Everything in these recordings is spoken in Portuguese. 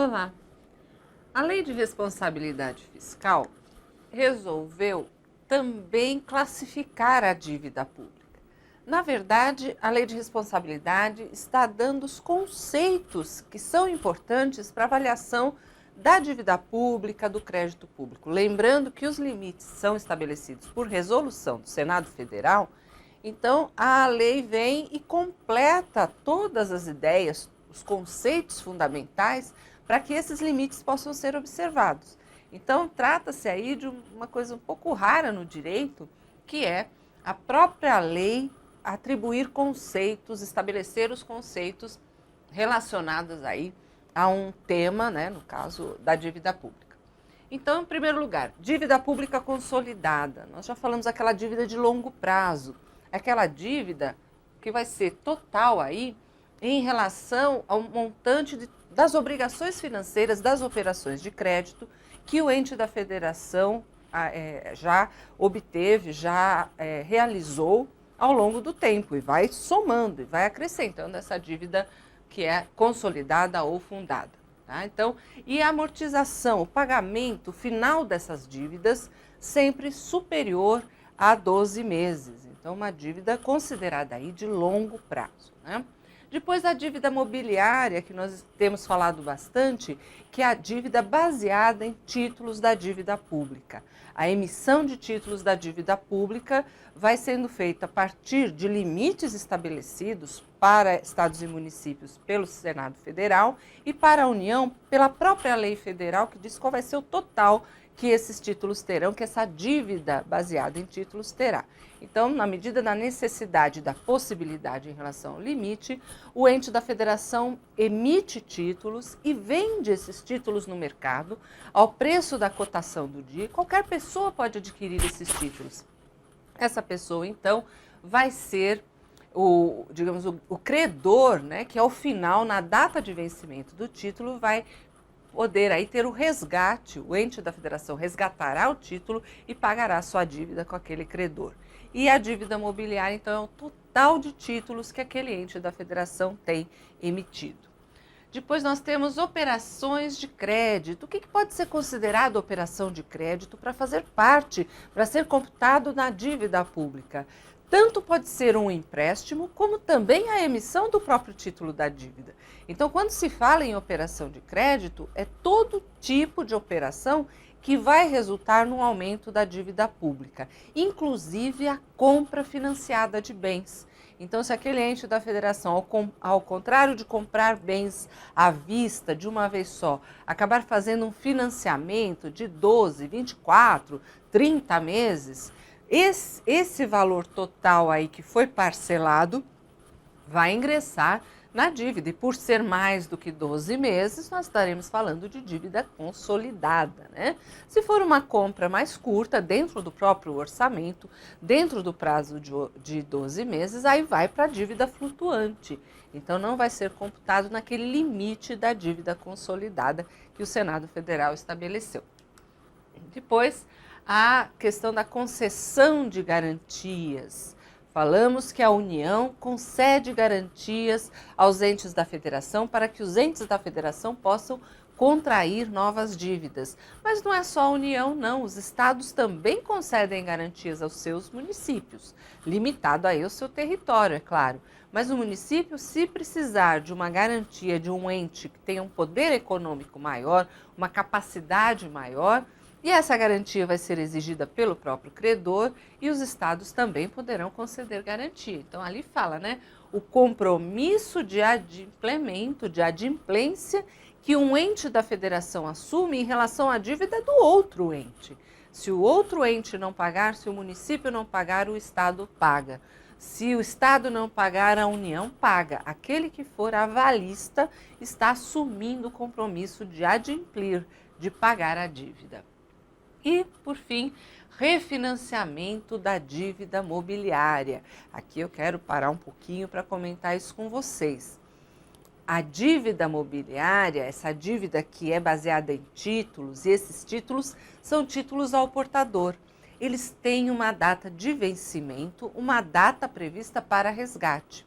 Olá! A Lei de Responsabilidade Fiscal resolveu também classificar a dívida pública. Na verdade, a Lei de Responsabilidade está dando os conceitos que são importantes para a avaliação da dívida pública, do crédito público. Lembrando que os limites são estabelecidos por resolução do Senado Federal, então a lei vem e completa todas as ideias, os conceitos fundamentais para que esses limites possam ser observados. Então, trata-se aí de uma coisa um pouco rara no direito, que é a própria lei atribuir conceitos, estabelecer os conceitos relacionados aí a um tema, né, no caso da dívida pública. Então, em primeiro lugar, dívida pública consolidada. Nós já falamos daquela dívida de longo prazo, aquela dívida que vai ser total aí em relação ao montante das obrigações financeiras das operações de crédito que o ente da federação já obteve, realizou ao longo do tempo e vai somando e vai acrescentando essa dívida que é consolidada ou fundada. Tá? Então, e a amortização, o pagamento final dessas dívidas sempre superior a 12 meses. Então, uma dívida considerada aí de longo prazo, né? Depois a dívida mobiliária, que nós temos falado bastante, que é a dívida baseada em títulos da dívida pública. A emissão de títulos da dívida pública vai sendo feita a partir de limites estabelecidos para estados e municípios pelo Senado Federal e para a União pela própria lei federal, que diz qual vai ser o total que esses títulos terão, que essa dívida baseada em títulos terá. Então, na medida da necessidade e da possibilidade em relação ao limite, o ente da federação emite títulos e vende esses títulos no mercado ao preço da cotação do dia. Qualquer pessoa pode adquirir esses títulos. Essa pessoa, então, vai ser o credor, né, que ao final, na data de vencimento do título, vai poder aí ter o resgate, o ente da federação resgatará o título e pagará sua dívida com aquele credor. E a dívida mobiliária, então, é o total de títulos que aquele ente da federação tem emitido. Depois nós temos operações de crédito. O que pode ser considerado operação de crédito para fazer parte, para ser computado na dívida pública? Tanto pode ser um empréstimo, como também a emissão do próprio título da dívida. Então, quando se fala em operação de crédito, é todo tipo de operação que vai resultar no aumento da dívida pública, inclusive a compra financiada de bens. Então, se aquele ente da federação, ao contrário de comprar bens à vista de uma vez só, acabar fazendo um financiamento de 12, 24, 30 meses, esse valor total aí que foi parcelado vai ingressar na dívida. E por ser mais do que 12 meses, nós estaremos falando de dívida consolidada, né? Se for uma compra mais curta, dentro do próprio orçamento, dentro do prazo de 12 meses, aí vai para a dívida flutuante. Então, não vai ser computado naquele limite da dívida consolidada que o Senado Federal estabeleceu. Depois, a questão da concessão de garantias. Falamos que a União concede garantias aos entes da federação para que os entes da federação possam contrair novas dívidas. Mas não é só a União, não. Os estados também concedem garantias aos seus municípios, limitado aí ao seu território, é claro. Mas o município, se precisar de uma garantia de um ente que tenha um poder econômico maior, uma capacidade maior, e essa garantia vai ser exigida pelo próprio credor e os estados também poderão conceder garantia. Então, ali fala, né, o compromisso de adimplemento, de adimplência que um ente da federação assume em relação à dívida do outro ente. Se o outro ente não pagar, se o município não pagar, o estado paga. Se o estado não pagar, a União paga. Aquele que for avalista está assumindo o compromisso de adimplir, de pagar a dívida. E, por fim, refinanciamento da dívida mobiliária. Aqui eu quero parar um pouquinho para comentar isso com vocês. A dívida mobiliária, essa dívida que é baseada em títulos, e esses títulos são títulos ao portador. Eles têm uma data de vencimento, uma data prevista para resgate.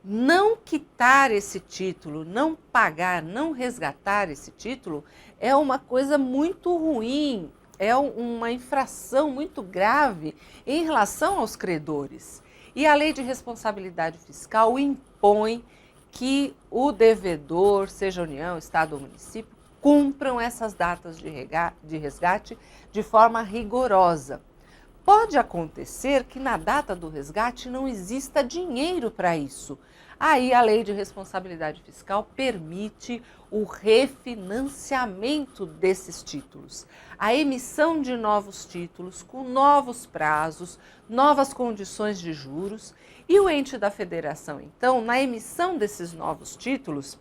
Não quitar esse título, não pagar, não resgatar esse título é uma coisa muito ruim, é uma infração muito grave em relação aos credores. E a Lei de Responsabilidade Fiscal impõe que o devedor, seja União, Estado ou município, cumpram essas datas de resgate de forma rigorosa. Pode acontecer que na data do resgate não exista dinheiro para isso. Aí a Lei de Responsabilidade Fiscal permite o refinanciamento desses títulos, a emissão de novos títulos com novos prazos, novas condições de juros, e o ente da federação, então, na emissão desses novos títulos,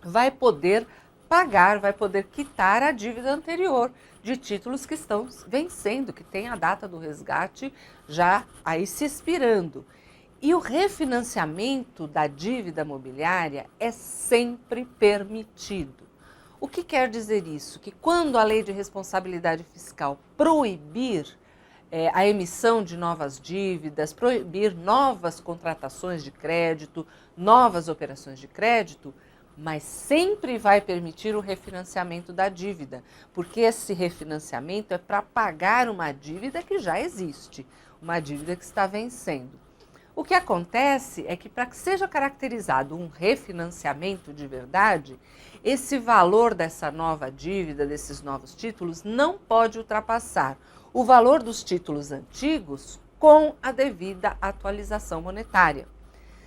vai poder pagar, vai poder quitar a dívida anterior de títulos que estão vencendo, que tem a data do resgate já aí se expirando. E o refinanciamento da dívida mobiliária é sempre permitido. O que quer dizer isso? Que quando a Lei de Responsabilidade Fiscal proibir a emissão de novas dívidas, proibir novas contratações de crédito, novas operações de crédito, mas sempre vai permitir o refinanciamento da dívida, porque esse refinanciamento é para pagar uma dívida que já existe, uma dívida que está vencendo. O que acontece é que para que seja caracterizado um refinanciamento de verdade, esse valor dessa nova dívida, desses novos títulos, não pode ultrapassar o valor dos títulos antigos com a devida atualização monetária.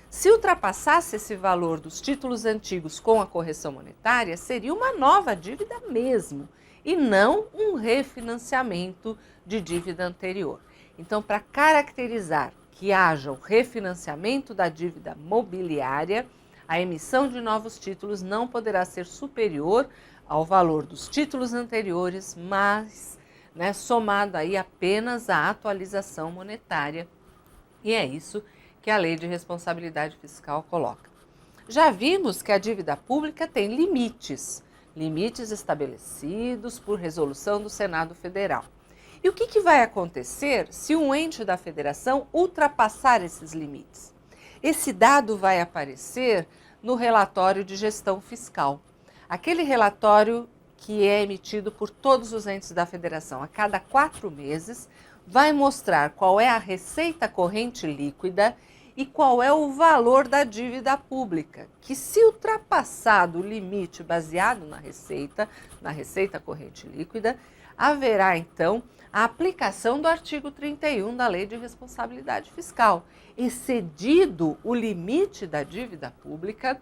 Se ultrapassasse esse valor dos títulos antigos com a correção monetária, seria uma nova dívida mesmo, e não um refinanciamento de dívida anterior. Então, para caracterizar que haja o refinanciamento da dívida mobiliária, a emissão de novos títulos não poderá ser superior ao valor dos títulos anteriores, mas somado aí apenas à atualização monetária. E é isso que a Lei de Responsabilidade Fiscal coloca. Já vimos que a dívida pública tem limites estabelecidos por resolução do Senado Federal. E o que vai acontecer se um ente da federação ultrapassar esses limites? Esse dado vai aparecer no relatório de gestão fiscal. Aquele relatório que é emitido por todos os entes da federação a cada 4 meses, vai mostrar qual é a receita corrente líquida e qual é o valor da dívida pública, que se ultrapassar o limite baseado na receita corrente líquida, haverá então a aplicação do artigo 31 da Lei de Responsabilidade Fiscal. Excedido o limite da dívida pública,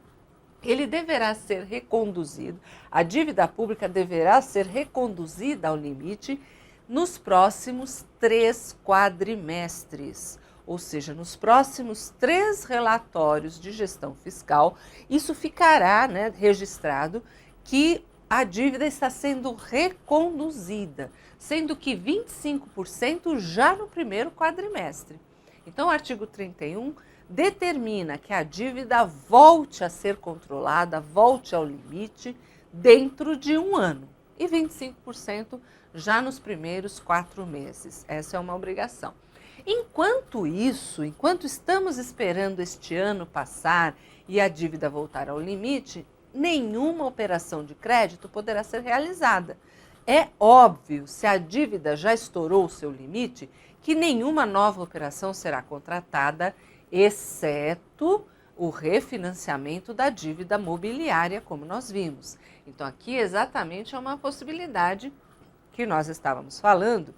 ele deverá ser reconduzido, a dívida pública deverá ser reconduzida ao limite nos próximos 3 quadrimestres, ou seja, nos próximos 3 relatórios de gestão fiscal, isso ficará registrado que a dívida está sendo reconduzida, sendo que 25% já no primeiro quadrimestre. Então, o artigo 31 determina que a dívida volte a ser controlada, volte ao limite dentro de 1 ano e 25% já nos primeiros 4 meses. Essa é uma obrigação. Enquanto isso, enquanto estamos esperando este ano passar e a dívida voltar ao limite, nenhuma operação de crédito poderá ser realizada. É óbvio, se a dívida já estourou o seu limite, que nenhuma nova operação será contratada, exceto o refinanciamento da dívida mobiliária, como nós vimos. Então, aqui exatamente é uma possibilidade que nós estávamos falando,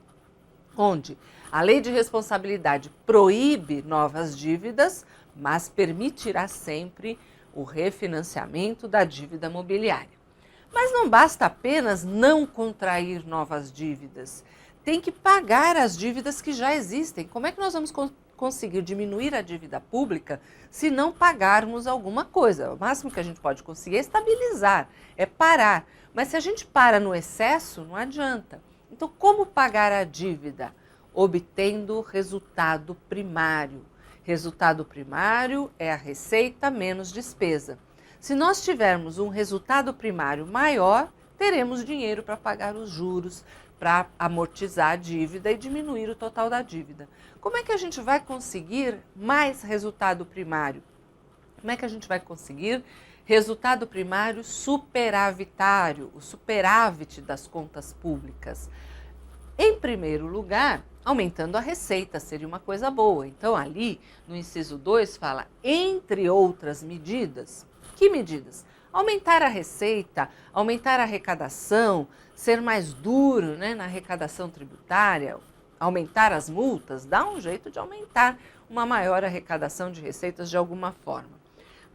onde a Lei de Responsabilidade proíbe novas dívidas, mas permitirá sempre o refinanciamento da dívida mobiliária. Mas não basta apenas não contrair novas dívidas, tem que pagar as dívidas que já existem. Como é que nós vamos conseguir diminuir a dívida pública se não pagarmos alguma coisa? O máximo que a gente pode conseguir é estabilizar, é parar. Mas se a gente para no excesso, não adianta. Então, como pagar a dívida? Obtendo resultado primário. Resultado primário é a receita menos despesa. Se nós tivermos um resultado primário maior, teremos dinheiro para pagar os juros, para amortizar a dívida e diminuir o total da dívida. Como é que a gente vai conseguir mais resultado primário? Como é que a gente vai conseguir resultado primário superavitário, o superávit das contas públicas? Em primeiro lugar, aumentando a receita, seria uma coisa boa. Então, ali no inciso 2 fala, entre outras medidas. Que medidas? Aumentar a receita, aumentar a arrecadação, ser mais duro, né, na arrecadação tributária, aumentar as multas, dá um jeito de aumentar uma maior arrecadação de receitas de alguma forma.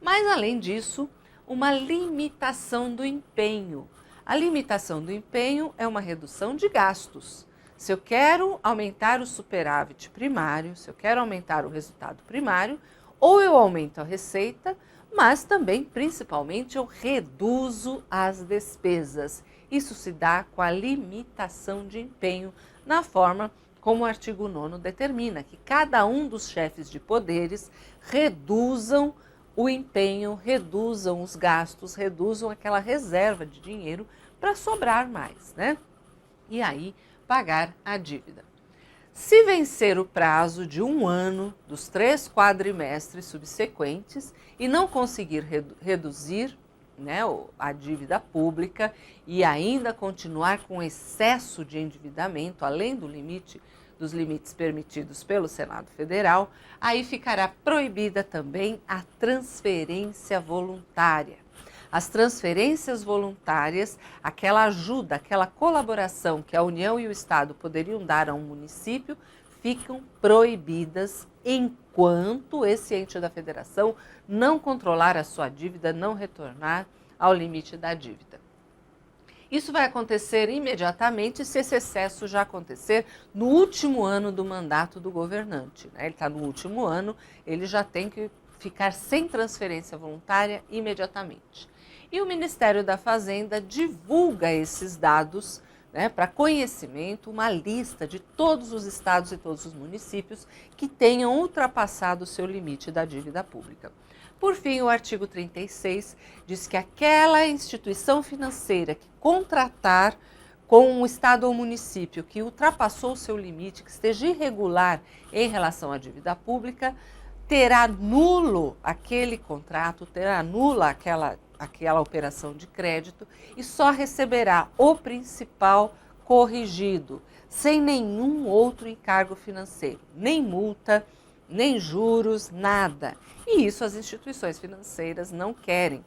Mas, além disso, uma limitação do empenho. A limitação do empenho é uma redução de gastos. Se eu quero aumentar o superávit primário, se eu quero aumentar o resultado primário, ou eu aumento a receita, mas também, principalmente, eu reduzo as despesas. Isso se dá com a limitação de empenho, na forma como o artigo 9º determina, que cada um dos chefes de poderes reduzam o empenho, reduzam os gastos, reduzam aquela reserva de dinheiro para sobrar mais, né? E aí pagar a dívida. Se vencer o prazo de 1 ano dos 3 quadrimestres subsequentes e não conseguir reduzir, né, a dívida pública e ainda continuar com excesso de endividamento, além dos limites permitidos pelo Senado Federal, aí ficará proibida também a transferência voluntária. As transferências voluntárias, aquela ajuda, aquela colaboração que a União e o Estado poderiam dar a um município, ficam proibidas enquanto esse ente da federação não controlar a sua dívida, não retornar ao limite da dívida. Isso vai acontecer imediatamente se esse excesso já acontecer no último ano do mandato do governante, né? Ele está no último ano, ele já tem que ficar sem transferência voluntária imediatamente. E o Ministério da Fazenda divulga esses dados, né, para conhecimento, uma lista de todos os estados e todos os municípios que tenham ultrapassado o seu limite da dívida pública. Por fim, o artigo 36 diz que aquela instituição financeira que contratar com o estado ou município que ultrapassou o seu limite, que esteja irregular em relação à dívida pública, terá nulo aquele contrato, terá nula aquela operação de crédito e só receberá o principal corrigido, sem nenhum outro encargo financeiro, nem multa, nem juros, nada. E isso as instituições financeiras não querem.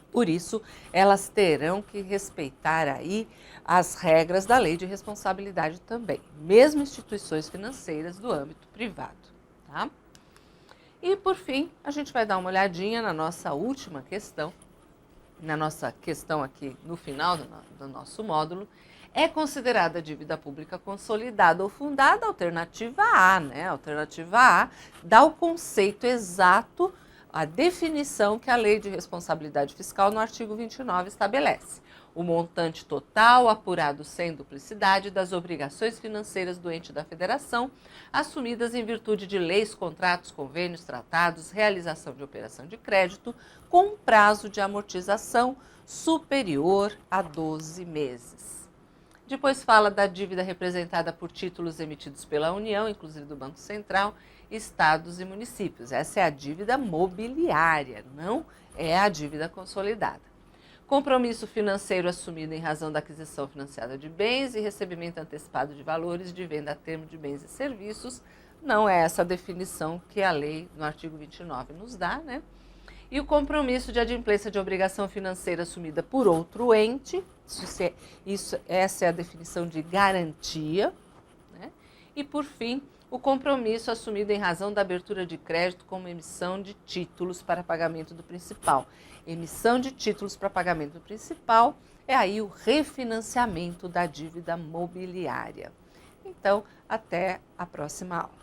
Por isso, elas terão que respeitar aí as regras da lei de responsabilidade também, mesmo instituições financeiras do âmbito privado, tá? E, por fim, a gente vai dar uma olhadinha na nossa última questão, na nossa questão aqui no final do nosso módulo. É considerada dívida pública consolidada ou fundada? Alternativa A, né? Alternativa A dá o conceito exato, a definição que a Lei de Responsabilidade Fiscal no artigo 29 estabelece. O montante total apurado sem duplicidade das obrigações financeiras do ente da federação, assumidas em virtude de leis, contratos, convênios, tratados, realização de operação de crédito, com prazo de amortização superior a 12 meses. Depois fala da dívida representada por títulos emitidos pela União, inclusive do Banco Central, estados e municípios. Essa é a dívida mobiliária, não é a dívida consolidada. Compromisso financeiro assumido em razão da aquisição financiada de bens e recebimento antecipado de valores de venda a termo de bens e serviços. Não é essa a definição que a lei no artigo 29 nos dá, né? E o compromisso de adimplência de obrigação financeira assumida por outro ente, essa é a definição de garantia, né? E, por fim, o compromisso assumido em razão da abertura de crédito como emissão de títulos para pagamento do principal. Emissão de títulos para pagamento do principal é aí o refinanciamento da dívida mobiliária. Então, até a próxima aula.